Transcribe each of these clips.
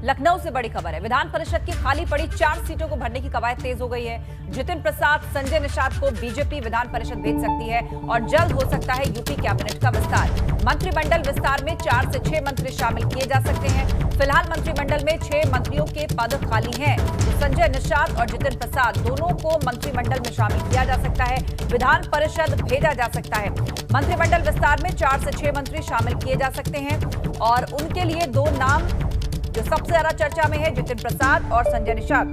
लखनऊ से बड़ी खबर है। विधान परिषद की खाली पड़ी 4 सीटों को भरने की कवायद तेज हो गई है। जितिन प्रसाद, संजय निषाद को बीजेपी विधान परिषद भेज सकती है और जल्द हो सकता है यूपी कैबिनेट का विस्तार। मंत्रिमंडल विस्तार में 4 से 6 मंत्री शामिल किए जा सकते हैं। फिलहाल मंत्रिमंडल में 6 मंत्रियों के पद खाली हैं, तो संजय निषाद और जितिन प्रसाद दोनों को मंत्रिमंडल में शामिल किया जा सकता है, विधान परिषद भेजा जा सकता है। मंत्रिमंडल विस्तार में 4 से 6 मंत्री शामिल किए जा सकते हैं और उनके लिए 2 नाम जो सबसे ज्यादा चर्चा में है, जितिन प्रसाद और संजय निषाद।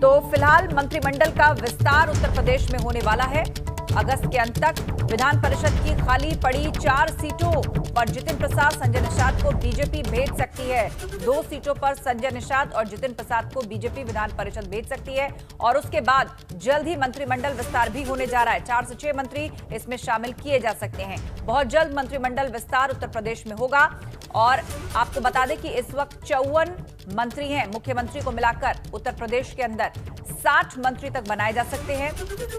तो फिलहाल मंत्रिमंडल का विस्तार उत्तर प्रदेश में होने वाला है। अगस्त के अंत तक विधान परिषद की खाली पड़ी 4 सीटों पर जितिन प्रसाद, संजय निषाद को बीजेपी भेज सकती है। 2 सीटों पर संजय निषाद और जितिन प्रसाद को बीजेपी विधान परिषद भेज सकती है और उसके बाद जल्द ही मंत्रिमंडल विस्तार भी होने जा रहा है। 4 से 6 मंत्री इसमें शामिल किए जा सकते हैं। बहुत जल्द मंत्रिमंडल विस्तार उत्तर प्रदेश में होगा और आपको बता दें कि इस वक्त 54 मंत्री हैं। मुख्यमंत्री को मिलाकर उत्तर प्रदेश के अंदर 60 मंत्री तक बनाए जा सकते हैं।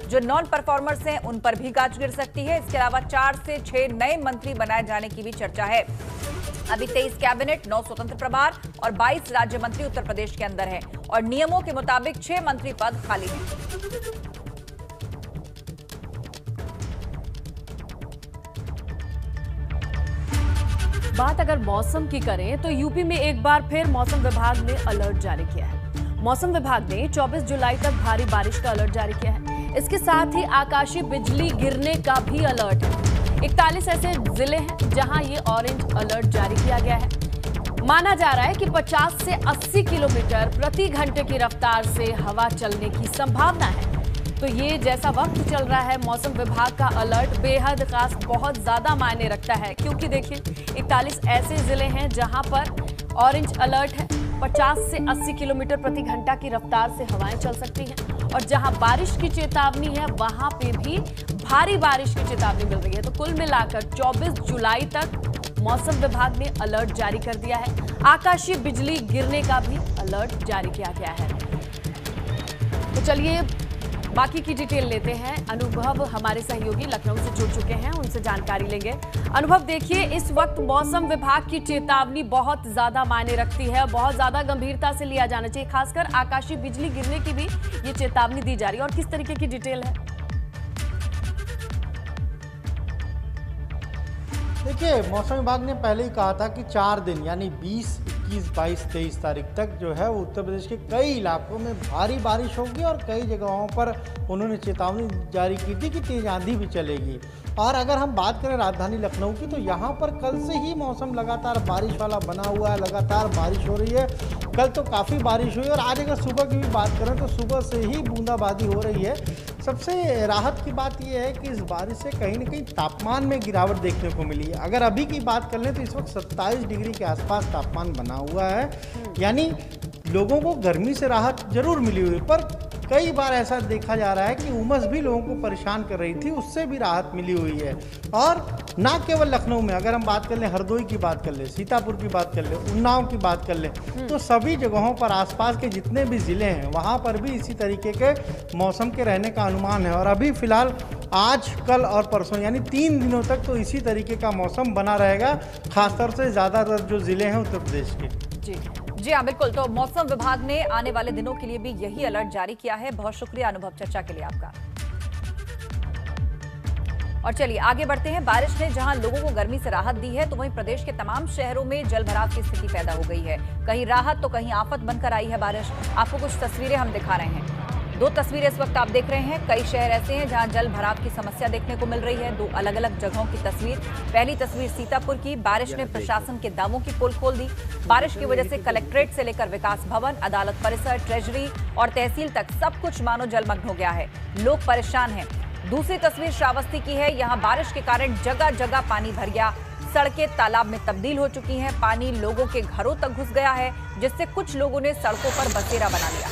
जो नॉन परफॉर्मर्स हैं उन पर भी गाज गिर सकती है। इसके अलावा 4 से 6 नए मंत्री बनाए जाने की भी चर्चा है। अभी 23 कैबिनेट, 9 स्वतंत्र प्रभार और 22 राज्य मंत्री उत्तर प्रदेश के अंदर हैं और नियमों के मुताबिक 6 मंत्री पद खाली हैं। बात अगर मौसम की करें तो यूपी में एक बार फिर मौसम विभाग ने अलर्ट जारी किया है। मौसम विभाग ने 24 जुलाई तक भारी बारिश का अलर्ट जारी किया है। इसके साथ ही आकाशीय बिजली गिरने का भी अलर्ट है। 41 ऐसे जिले हैं जहां ये ऑरेंज अलर्ट जारी किया गया है। माना जा रहा है कि 50 से 80 किलोमीटर प्रति घंटे की रफ्तार से हवा चलने की संभावना है। तो ये जैसा वक्त चल रहा है, मौसम विभाग का अलर्ट बेहद खास, बहुत ज्यादा मायने रखता है, क्योंकि देखिए 41 ऐसे जिले हैं जहां पर ऑरेंज अलर्ट है। 50 से 80 किलोमीटर प्रति घंटा की रफ्तार से हवाएं चल सकती हैं और जहां बारिश की चेतावनी है वहां पे भी भारी बारिश की चेतावनी मिल रही है। तो कुल मिलाकर 24 जुलाई तक मौसम विभाग ने अलर्ट जारी कर दिया है। आकाशीय बिजली गिरने का भी अलर्ट जारी किया गया है। तो चलिए बाकी की डिटेल लेते हैं। अनुभव हमारे सहयोगी लखनऊ से जुड़ चुके हैं, उनसे जानकारी लेंगे। अनुभव, देखिए इस वक्त मौसम विभाग की चेतावनी बहुत ज्यादा मायने रखती है, बहुत ज्यादा गंभीरता से लिया जाना चाहिए। खासकर आकाशीय बिजली गिरने की भी ये चेतावनी दी जा रही है और किस तरीके की डिटेल है? देखिए, मौसम विभाग ने पहले ही कहा था कि 4 दिन यानी 20, 21, 22, 23 तारीख तक जो है उत्तर प्रदेश के कई इलाकों में भारी बारिश होगी और कई जगहों पर उन्होंने चेतावनी जारी की थी कि तेज आंधी भी चलेगी। और अगर हम बात करें राजधानी लखनऊ की, तो यहाँ पर कल से ही मौसम लगातार बारिश वाला बना हुआ है, लगातार बारिश हो रही है। कल तो काफ़ी बारिश हुई और आज अगर सुबह की भी बात करें तो सुबह से ही बूंदाबांदी हो रही है। सबसे राहत की बात यह है कि इस बारिश से कहीं न कहीं तापमान में गिरावट देखने को मिली है। अगर अभी की बात कर लें तो इस वक्त 27 डिग्री के आसपास तापमान बना हुआ है, यानी लोगों को गर्मी से राहत जरूर मिली हुई, पर कई बार ऐसा देखा जा रहा है कि उमस भी लोगों को परेशान कर रही थी, उससे भी राहत मिली हुई है। और ना केवल लखनऊ में, अगर हम बात कर लें हरदोई की बात कर लें, सीतापुर की बात कर लें, उन्नाव की बात कर लें, तो सभी जगहों पर आसपास के जितने भी ज़िले हैं वहाँ पर भी इसी तरीके के मौसम के रहने का अनुमान है। और अभी फिलहाल आज, कल और परसों यानी 3 दिनों तक तो इसी तरीके का मौसम बना रहेगा, खासतौर से ज़्यादातर जो ज़िले हैं उत्तर प्रदेश के। जी हाँ, बिल्कुल। तो मौसम विभाग ने आने वाले दिनों के लिए भी यही अलर्ट जारी किया है। बहुत शुक्रिया अनुभव, चर्चा के लिए आपका। और चलिए आगे बढ़ते हैं। बारिश ने जहां लोगों को गर्मी से राहत दी है, तो वहीं प्रदेश के तमाम शहरों में जलभराव की स्थिति पैदा हो गई है। कहीं राहत तो कहीं आफत बनकर आई है बारिश। आपको कुछ तस्वीरें हम दिखा रहे हैं। 2 तस्वीरें इस वक्त आप देख रहे हैं। कई शहर ऐसे हैं जहां जल भराव की समस्या देखने को मिल रही है। 2 अलग अलग जगहों की तस्वीर। पहली तस्वीर सीतापुर की। बारिश ने प्रशासन के दावों की पोल खोल दी। बारिश की वजह से कलेक्ट्रेट से लेकर विकास भवन, अदालत परिसर, ट्रेजरी और तहसील तक सब कुछ मानो जलमग्न हो गया है। लोग परेशान हैं। दूसरी तस्वीर श्रावस्ती की है। यहाँ बारिश के कारण जगह जगह पानी भर गया। सड़कें तालाब में तब्दील हो चुकी हैं। पानी लोगों के घरों तक घुस गया है, जिससे कुछ लोगों ने सड़कों पर बसेरा बना लिया।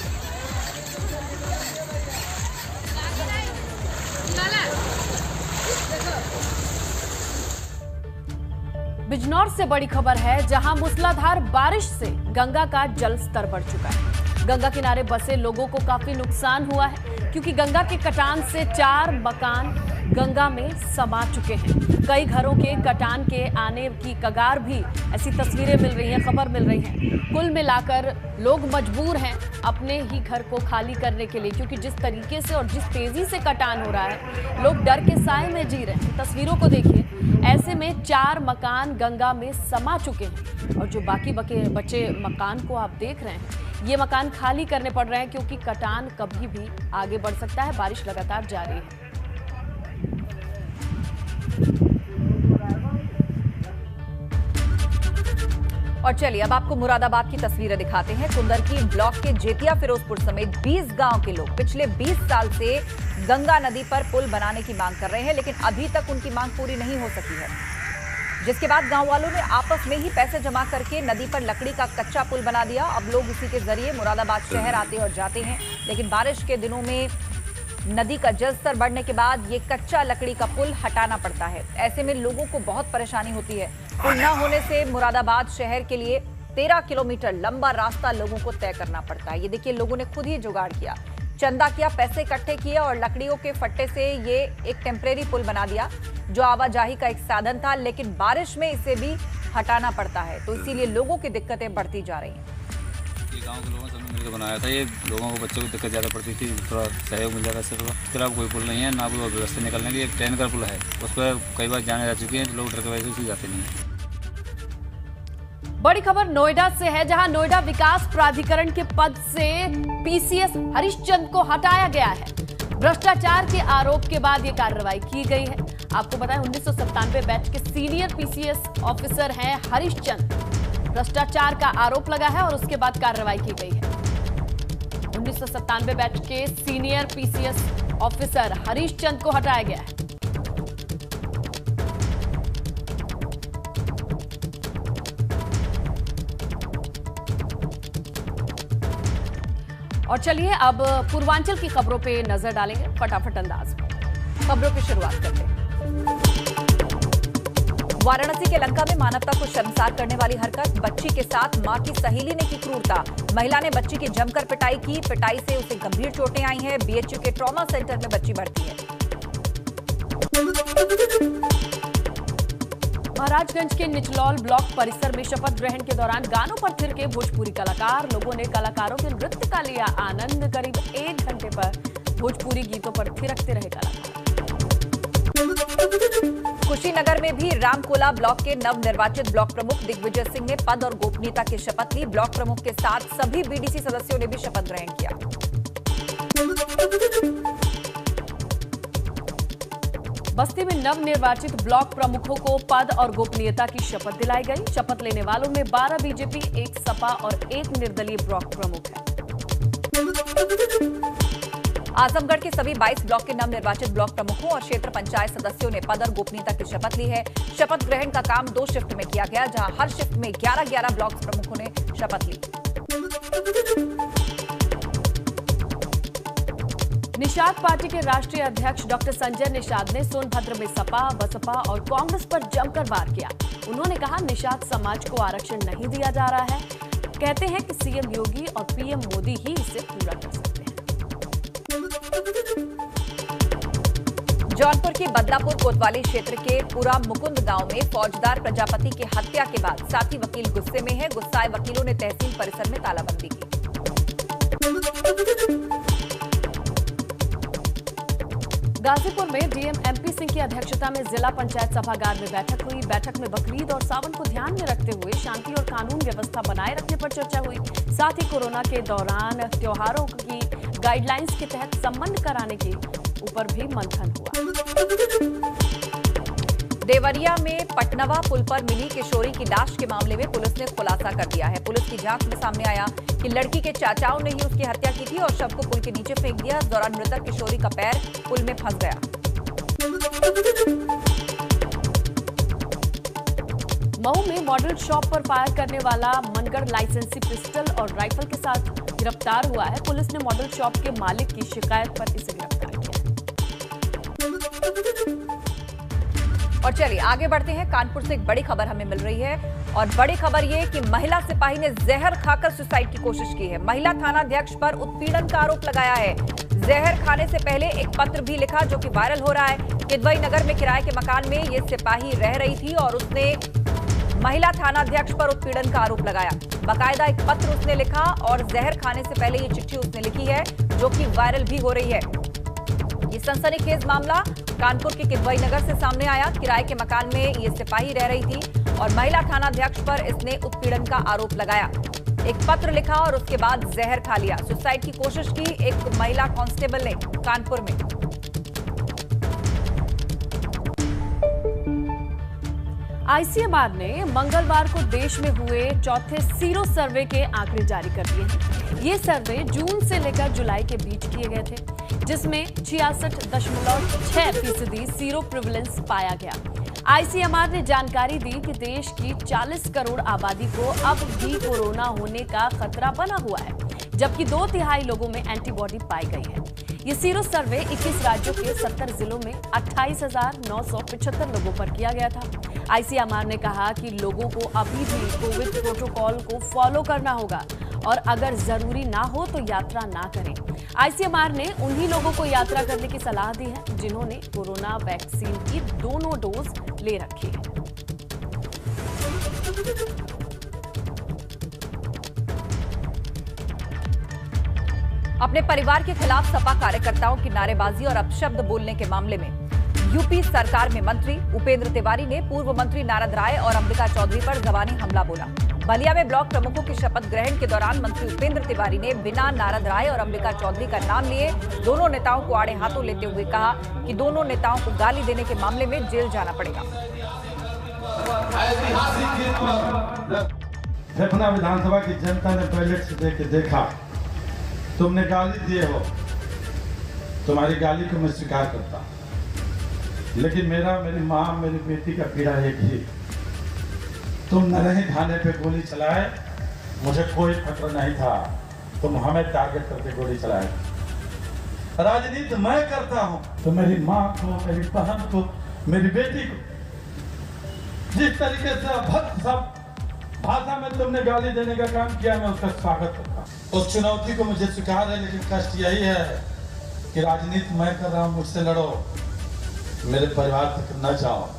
बिजनौर से बड़ी खबर है, जहां मूसलाधार बारिश से गंगा का जल स्तर बढ़ चुका है। गंगा किनारे बसे लोगों को काफी नुकसान हुआ है, क्योंकि गंगा के कटान से 4 मकान गंगा में समा चुके हैं। कई घरों के कटान के आने की कगार भी ऐसी तस्वीरें मिल रही हैं, खबर मिल रही है। कुल मिलाकर लोग मजबूर हैं अपने ही घर को खाली करने के लिए, क्योंकि जिस तरीके से और जिस तेजी से कटान हो रहा है, लोग डर के साए में जी रहे हैं। तस्वीरों को देखिए, ऐसे में 4 मकान गंगा में समा चुके हैं और जो बाकी बचे मकान को आप देख रहे हैं, ये मकान खाली करने पड़ रहे हैं क्योंकि कटान कभी भी आगे बढ़ सकता है। बारिश लगातार जारी है। और चलिए अब आपको मुरादाबाद की तस्वीरें दिखाते हैं। कुंदरकी ब्लॉक के जेतिया फिरोजपुर समेत 20 गांव के लोग पिछले 20 साल से गंगा नदी पर पुल बनाने की मांग कर रहे हैं, लेकिन अभी तक उनकी मांग पूरी नहीं हो सकी है, जिसके बाद गांव वालों ने आपस में ही पैसे जमा करके नदी पर लकड़ी का कच्चा पुल बना दिया। अब लोग इसी के जरिए मुरादाबाद शहर आते और जाते हैं, लेकिन बारिश के दिनों में नदी का जलस्तर बढ़ने के बाद ये कच्चा लकड़ी का पुल हटाना पड़ता है। ऐसे में लोगों को बहुत परेशानी होती है। पुल न होने से मुरादाबाद शहर के लिए 13 किलोमीटर लंबा रास्ता लोगों को तय करना पड़ता है। ये देखिए, लोगों ने खुद ही जुगाड़ किया, चंदा किया, पैसे इकट्ठे किए और लकड़ियों के फट्टे से ये एक टेम्परेरी पुल बना दिया जो आवाजाही का एक साधन था, लेकिन बारिश में इसे भी हटाना पड़ता है, तो इसीलिए लोगों की दिक्कतें बढ़ती जा रही हैं। गांव के लोगों ने मिलकर बनाया था। ये लोगों को, बच्चों को दिक्कत ज़्यादा पड़ती थी, थोड़ा सहयोग मिल जाता है। सिर्फ इसके कोई पुल नहीं है, ना कोई व्यवस्था निकलने की। एक ट्रेन का पुल है, उस पर कई बार जाने जा चुके हैं, लोग डर के वजह से जाते नहीं हैं। बड़ी खबर नोएडा से है, जहां नोएडा विकास प्राधिकरण के पद से पीसीएस हरिश्चंद को हटाया गया है। भ्रष्टाचार के आरोप के बाद ये कार्रवाई की गई है। आपको पता है 1997 बैच के सीनियर पीसीएस ऑफिसर हैं हरिश्चंद। भ्रष्टाचार का आरोप लगा है और उसके बाद कार्रवाई की गई है। 1997 बैच के सीनियर पीसीएस ऑफिसर हरिश्चंद को हटाया गया है। और चलिए अब पूर्वांचल की खबरों पे नजर डालेंगे फटाफट अंदाज में। खबरों की शुरुआत करते हैं। वाराणसी के लंका में मानवता को शर्मसार करने वाली हरकत, बच्ची के साथ मां की सहेली ने की क्रूरता। महिला ने बच्ची की जमकर पिटाई की, पिटाई से उसे गंभीर चोटें आई हैं। बीएचयू के ट्रॉमा सेंटर में बच्ची भर्ती है। महाराजगंज के निचलौल ब्लॉक परिसर में शपथ ग्रहण के दौरान गानों पर थिरके भोजपुरी कलाकार। लोगों ने कलाकारों के नृत्य का लिया आनंद। करीब 1 घंटे पर भोजपुरी गीतों पर थिरकते रहे कलाकार। कुशीनगर में भी रामकोला ब्लॉक के नवनिर्वाचित ब्लॉक प्रमुख दिग्विजय सिंह ने पद और गोपनीयता की शपथ ली। ब्लॉक प्रमुख के साथ सभी बीडीसी सदस्यों ने भी शपथ ग्रहण किया। बस्ती में नवनिर्वाचित ब्लॉक प्रमुखों को पद और गोपनीयता की शपथ दिलाई गई। शपथ लेने वालों में 12 बीजेपी, 1 सपा और 1 निर्दलीय ब्लॉक प्रमुख है। आजमगढ़ के सभी 22 ब्लॉक के नवनिर्वाचित ब्लॉक प्रमुखों और क्षेत्र पंचायत सदस्यों ने पद और गोपनीयता की शपथ ली है। शपथ ग्रहण का काम 2 शिफ्ट में किया गया, जहां हर शिफ्ट में 11-11 ब्लॉक प्रमुखों ने शपथ ली। निषाद पार्टी के राष्ट्रीय अध्यक्ष डॉक्टर संजय निषाद ने सोनभद्र में सपा, बसपा और कांग्रेस पर जमकर वार किया। उन्होंने कहा, निषाद समाज को आरक्षण नहीं दिया जा रहा है। कहते हैं कि सीएम योगी और पीएम मोदी ही इसे पूरा कर सकते हैं। जौनपुर की बदलापुर कोतवाली क्षेत्र के पूरा मुकुंद गांव में फौजदार प्रजापति की हत्या के बाद साथी वकील गुस्से में है। गुस्साए वकीलों ने तहसील परिसर में तालाबंदी की। गाजीपुर में डीएम एमपी सिंह की अध्यक्षता में जिला पंचायत सभागार में बैठक हुई। बैठक में बकरीद और सावन को ध्यान में रखते हुए शांति और कानून व्यवस्था बनाए रखने पर चर्चा हुई। साथ ही कोरोना के दौरान त्योहारों की गाइडलाइंस के तहत संबंध कराने के ऊपर भी मंथन हुआ। देवरिया में पटनवा पुल पर मिली किशोरी की लाश के मामले में पुलिस ने खुलासा कर दिया है। पुलिस की जांच में सामने आया कि लड़की के चाचाओं ने ही उसकी हत्या की थी और शव को पुल के नीचे फेंक दिया। इस दौरान मृतक किशोरी का पैर पुल में फंस गया। मऊ में मॉडल शॉप पर फायर करने वाला मनगढ़ लाइसेंसी पिस्टल और राइफल के साथ गिरफ्तार हुआ है। पुलिस ने मॉडल शॉप के मालिक की शिकायत पर इसे गिरफ्तार किया। और चलिए आगे बढ़ते हैं। कानपुर से एक बड़ी खबर हमें मिल रही है और बड़ी खबर ये कि महिला सिपाही ने जहर खाकर सुसाइड की कोशिश की है। महिला थानाध्यक्ष पर उत्पीड़न का आरोप लगाया है। जहर खाने से पहले एक पत्र भी लिखा जो कि वायरल हो रहा है। किदवई नगर में किराए के मकान में ये सिपाही रह रही थी और उसने महिला थानाध्यक्ष पर उत्पीड़न का आरोप लगाया। बाकायदा एक पत्र उसने लिखा और जहर खाने से पहले ये चिट्ठी उसने लिखी है जो कि वायरल भी हो रही है। ये सनसनीखेज मामला कानपुर के किदवई नगर से सामने आया। किराए के मकान में ये सिपाही रह रही थी और महिला थानाध्यक्ष पर इसने उत्पीड़न का आरोप लगाया। एक पत्र लिखा और उसके बाद जहर खा लिया। सुसाइड की कोशिश की एक महिला कांस्टेबल ने कानपुर में। आईसीएमआर ने मंगलवार को देश में हुए चौथे सीरो सर्वे के आंकड़े जारी कर दिए हैं। ये सर्वे जून से लेकर जुलाई के बीच किए गए थे, जिसमें 66.6% सीरो प्रिवलेंस पाया गया। आईसीएमआर ने जानकारी दी कि देश की 40 करोड़ आबादी को अब भी कोरोना होने का खतरा बना हुआ है, जबकि 2/3 लोगों में एंटीबॉडी पाई गई है। ये सीरो सर्वे 21 राज्यों के 70 जिलों में 28,975 लोगों पर किया गया था। आईसीएमआर ने कहा कि लोगों को अभी भी कोविड प्रोटोकॉल को फॉलो करना होगा और अगर जरूरी ना हो तो यात्रा ना करें। आईसीएमआर ने उन्हीं लोगों को यात्रा करने की सलाह दी है जिन्होंने कोरोना वैक्सीन की दोनों डोज ले रखी है। अपने परिवार के खिलाफ सपा कार्यकर्ताओं की नारेबाजी और अपशब्द बोलने के मामले में यूपी सरकार में मंत्री उपेंद्र तिवारी ने पूर्व मंत्री नारद राय और अंबिका चौधरी पर जबानी हमला बोला। बलिया में ब्लॉक प्रमुखों की शपथ ग्रहण के दौरान मंत्री उपेंद्र तिवारी ने बिना नारद राय और अंबिका चौधरी का नाम लिए दोनों नेताओं को आड़े हाथों लेते हुए कहा कि दोनों नेताओं को गाली देने के मामले में जेल जाना पड़ेगा। अपना विधानसभा की जनता ने पहले से देख के देखा, तुमने गाली दिए हो, तुम्हारी गाली को मैं स्वीकार करता, लेकिन मेरी माँ मेरी बेटी का पीड़ा एक ही, तुम नरही थाने पे गोली चलाए, मुझे कोई खतरा नहीं था, तुम हमें टारगेट करके गोली चलाए। राजनीति मैं करता हूँ तो मेरी माँ को, मेरी बहन को, मेरी बेटी को जिस तरीके से भक्त सब भाषा में तुमने गाली देने का काम किया, मैं उसका स्वागत करता हूँ। उस चुनौती को मुझे स्वीकार है, लेकिन कष्ट यही है कि राजनीति मैं कर रहा हूँ, मुझसे लड़ो, मेरे परिवार तक न जाओ।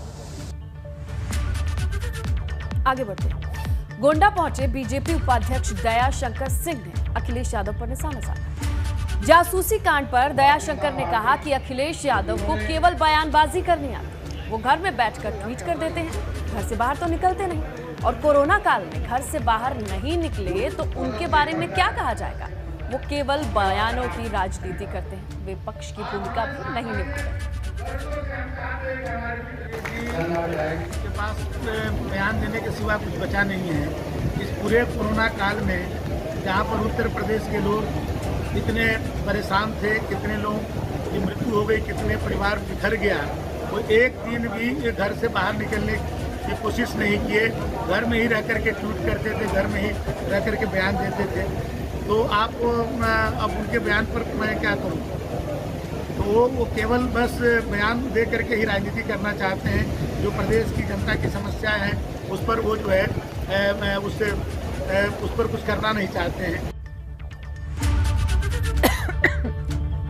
आगे बढ़ते हैं। गोंडा पहुंचे बीजेपी उपाध्यक्ष दयाशंकर सिंह ने अखिलेश यादव पर निशाना साधा। जासूसी कांड पर दयाशंकर ने कहा कि अखिलेश यादव को केवल बयानबाजी करनी आती, वो घर में बैठकर ट्वीट कर देते हैं, घर से बाहर तो निकलते नहीं, और कोरोना काल में घर से बाहर नहीं निकले तो उनके बारे में क्या कहा जाएगा। वो केवल बयानों की राजनीति करते हैं, वे पक्ष की भूमिका भी नहीं निभाते। के पास बयान देने के सिवा कुछ बचा नहीं है। इस पूरे कोरोना काल में जहाँ पर उत्तर प्रदेश के लोग इतने परेशान थे, कितने लोगों की मृत्यु हो गई, कितने परिवार बिखर गया, वो एक दिन भी घर से बाहर निकलने की कोशिश नहीं किए, घर में ही रह करके ट्वीट करते थे, घर में ही रह करके बयान देते थे। तो आप अब उनके बयान पर मैं क्या करूँ? तो वो केवल बस बयान दे करके ही राजनीति करना चाहते हैं। जो प्रदेश की जनता की समस्या है उस पर वो जो है उस पर कुछ करना नहीं चाहते हैं।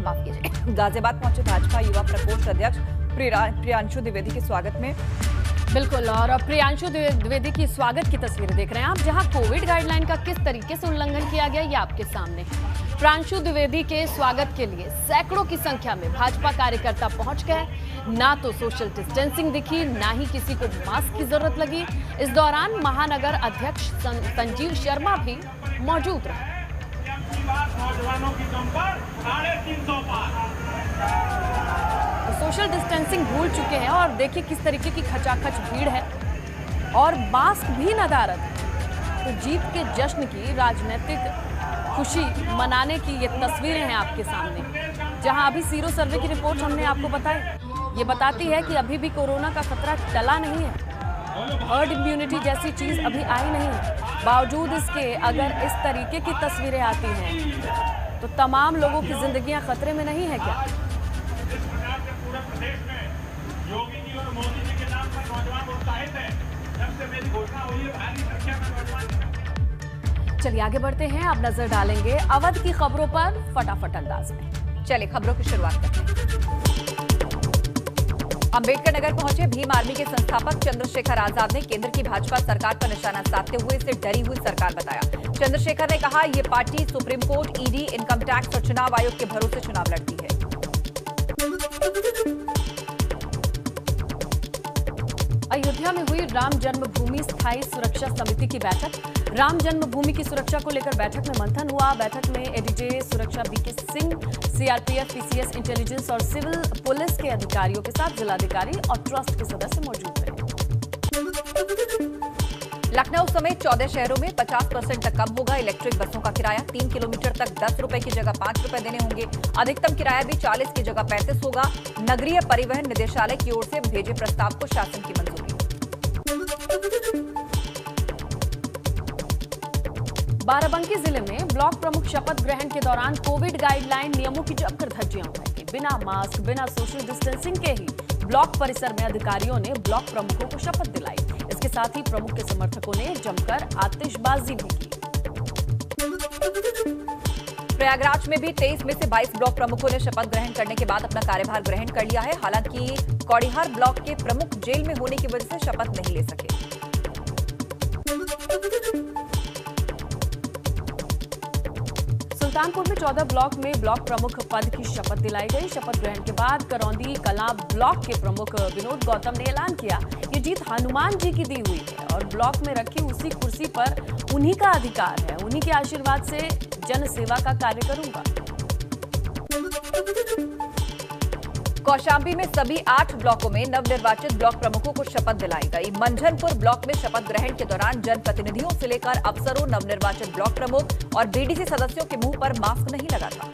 माफ कीजिए। गाजियाबाद पहुंचे भाजपा युवा प्रकोष्ठ अध्यक्ष प्रियांशु द्विवेदी के स्वागत में। बिल्कुल, और प्रियांशु द्विवेदी की स्वागत की तस्वीरें देख रहे हैं आप, जहां कोविड गाइडलाइन का किस तरीके से उल्लंघन किया गया ये आपके सामने है। प्रियांशु द्विवेदी के स्वागत के लिए सैकड़ों की संख्या में भाजपा कार्यकर्ता पहुंच गए। ना तो सोशल डिस्टेंसिंग दिखी, ना ही किसी को मास्क की जरूरत लगी। इस दौरान महानगर अध्यक्ष संजीव शर्मा भी मौजूद रहे। सोशल डिस्टेंसिंग भूल चुके हैं और देखिए किस तरीके की खचाखच भीड़ है और मास्क भी नदारद है। तो जीत के जश्न की राजनीतिक खुशी मनाने की ये तस्वीरें हैं आपके सामने, जहां अभी सीरो सर्वे की रिपोर्ट हमने आपको बताई, ये बताती है कि अभी भी कोरोना का खतरा टला नहीं है, हर्ड इम्यूनिटी जैसी चीज अभी आई नहीं है। बावजूद इसके अगर इस तरीके की तस्वीरें आती हैं तो तमाम लोगों की जिंदगियां खतरे में नहीं है क्या? योगी जी और मोदी जी के नाम पर नौजवान उत्साहित है। जब चलिए आगे बढ़ते हैं। अब नजर डालेंगे अवध की खबरों पर फटाफट अंदाज में। चलिए खबरों की शुरुआत करते हैं। अंबेडकर नगर पहुंचे भीम आर्मी के संस्थापक चंद्रशेखर आजाद ने केंद्र की भाजपा सरकार पर निशाना साधते हुए इसे डरी हुई सरकार बताया। चंद्रशेखर ने कहा, ये party supreme court, ED, income tax और चुनाव आयोग के भरोसे चुनाव लड़ती है। अयोध्या में हुई राम जन्मभूमि स्थायी सुरक्षा समिति की बैठक। राम जन्मभूमि की सुरक्षा को लेकर बैठक में मंथन हुआ। बैठक में एडीजे सुरक्षा BK Singh, CRPF, PCS, intelligence और सिविल पुलिस के अधिकारियों के साथ जिलाधिकारी और ट्रस्ट के सदस्य मौजूद रहे। लखनऊ समेत 14 शहरों में 50% तक कम होगा इलेक्ट्रिक बसों का किराया। 3 किलोमीटर तक 10 रुपए की जगह 5 रुपए देने होंगे। अधिकतम किराया भी 40 की जगह 35 होगा। नगरीय परिवहन निदेशालय की ओर से भेजे प्रस्ताव को शासन की मंजूरी। बाराबंकी जिले में ब्लॉक प्रमुख शपथ ग्रहण के दौरान कोविड गाइडलाइन नियमों की जमकर धज्जियां उड़ाई। बिना मास्क, बिना सोशल डिस्टेंसिंग के ही ब्लॉक परिसर में अधिकारियों ने ब्लॉक प्रमुखों को शपथ दिलाई। इसके साथ ही प्रमुख के समर्थकों ने जमकर आतिशबाजी भी की। प्रयागराज में भी 23 में से 22 ब्लॉक प्रमुखों ने शपथ ग्रहण करने के बाद अपना कार्यभार ग्रहण कर लिया है। हालांकि कौड़िहार ब्लॉक के प्रमुख जेल में होने की वजह से शपथ नहीं ले सके। सुल्तानपुर में 14 ब्लॉक में ब्लॉक प्रमुख पद की शपथ दिलाई गई। शपथ ग्रहण के बाद करौंदी कलां ब्लॉक के प्रमुख विनोद गौतम ने ऐलान किया, ये जीत हनुमान जी की दी हुई है और ब्लॉक में रखी उसी कुर्सी पर उन्हीं का अधिकार है। उन्हीं के आशीर्वाद से जन सेवा का कार्य करूंगा। कौशाम्बी में सभी 8 ब्लॉकों में नवनिर्वाचित ब्लॉक प्रमुखों को शपथ दिलाई गई। मंझनपुर ब्लॉक में शपथ ग्रहण के दौरान जनप्रतिनिधियों से लेकर अफसरों, नवनिर्वाचित ब्लॉक प्रमुख और बीडीसी सदस्यों के मुंह पर मास्क नहीं लगा था।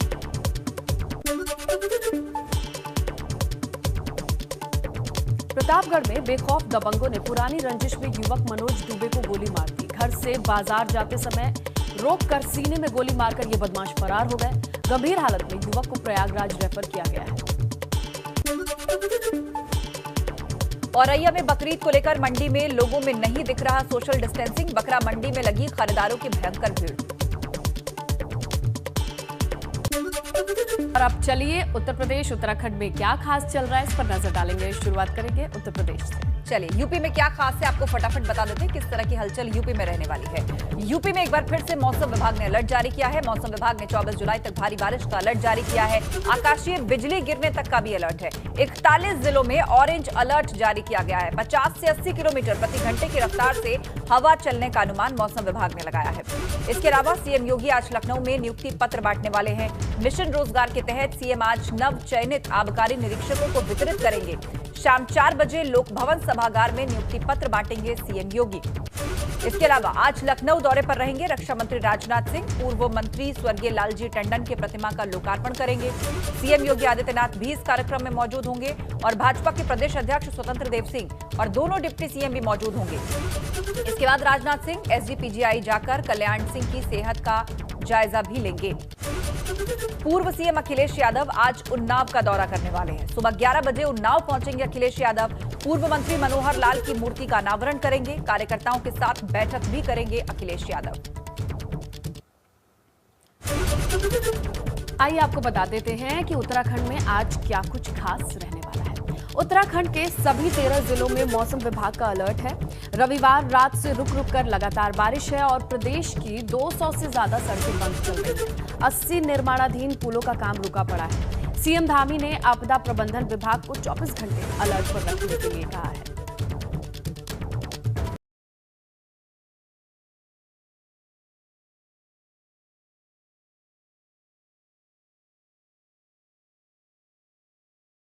प्रतापगढ़ में बेखौफ दबंगों ने पुरानी रंजिश में युवक मनोज दुबे को गोली मार दी। घर से बाजार जाते समय रोककर सीने में गोली मारकर ये बदमाश फरार हो गए। गंभीर हालत में युवक को प्रयागराज रेफर किया गया है। औरैया में बकरीद को लेकर मंडी में लोगों में नहीं दिख रहा सोशल डिस्टेंसिंग। बकरा मंडी में लगी खरीदारों की भयंकर भीड़। और अब चलिए उत्तर प्रदेश, उत्तराखंड में क्या खास चल रहा है इस पर नजर डालेंगे। शुरुआत करेंगे उत्तर प्रदेश से। चलिए यूपी में क्या खास है आपको फटाफट बता देते हैं किस तरह की हलचल यूपी में रहने वाली है। यूपी में एक बार फिर से मौसम विभाग ने अलर्ट जारी किया है। मौसम विभाग ने 24 जुलाई तक भारी बारिश का अलर्ट जारी किया है। आकाशीय बिजली गिरने तक का भी अलर्ट है। 41 जिलों में ऑरेंज अलर्ट जारी किया गया है। 50 से 80 किलोमीटर प्रति घंटे की रफ्तार से हवा चलने का अनुमान मौसम विभाग ने लगाया है। इसके अलावा सीएम योगी आज लखनऊ में नियुक्ति पत्र बांटने वाले हैं। मिशन रोजगार के तहत सीएम आज नव चयनित आबकारी निरीक्षकों को वितरित करेंगे। शाम 4 बजे लोक भवन सभागार में नियुक्ति पत्र बांटेंगे सीएम योगी। इसके अलावा आज लखनऊ दौरे पर रहेंगे रक्षा मंत्री राजनाथ सिंह। पूर्व मंत्री स्वर्गीय लालजी टंडन की प्रतिमा का लोकार्पण करेंगे। सीएम योगी आदित्यनाथ भी इस कार्यक्रम में मौजूद होंगे और भाजपा के प्रदेश अध्यक्ष स्वतंत्र देव सिंह और दोनों डिप्टी सीएम भी मौजूद होंगे। इसके बाद राजनाथ सिंह एसजीपीजीआई जाकर कल्याण सिंह की सेहत का जायजा भी लेंगे। पूर्व सीएम अखिलेश यादव आज उन्नाव का दौरा करने वाले हैं। सुबह 11 बजे उन्नाव पहुंचेंगे अखिलेश यादव। पूर्व मंत्री मनोहर लाल की मूर्ति का अनावरण करेंगे। कार्यकर्ताओं के साथ बैठक भी करेंगे अखिलेश यादव। आइए आपको बता देते हैं कि उत्तराखंड में आज क्या कुछ खास रहने वाला है। उत्तराखंड के सभी 13 जिलों में मौसम विभाग का अलर्ट है। रविवार रात से रुक रुक कर लगातार बारिश है और प्रदेश की 200 से ज्यादा सड़कें बंद चल रही हैं। 80 निर्माणाधीन पुलों का काम रुका पड़ा है। सीएम धामी ने आपदा प्रबंधन विभाग को 24 घंटे अलर्ट पर रखने के लिए कहा है।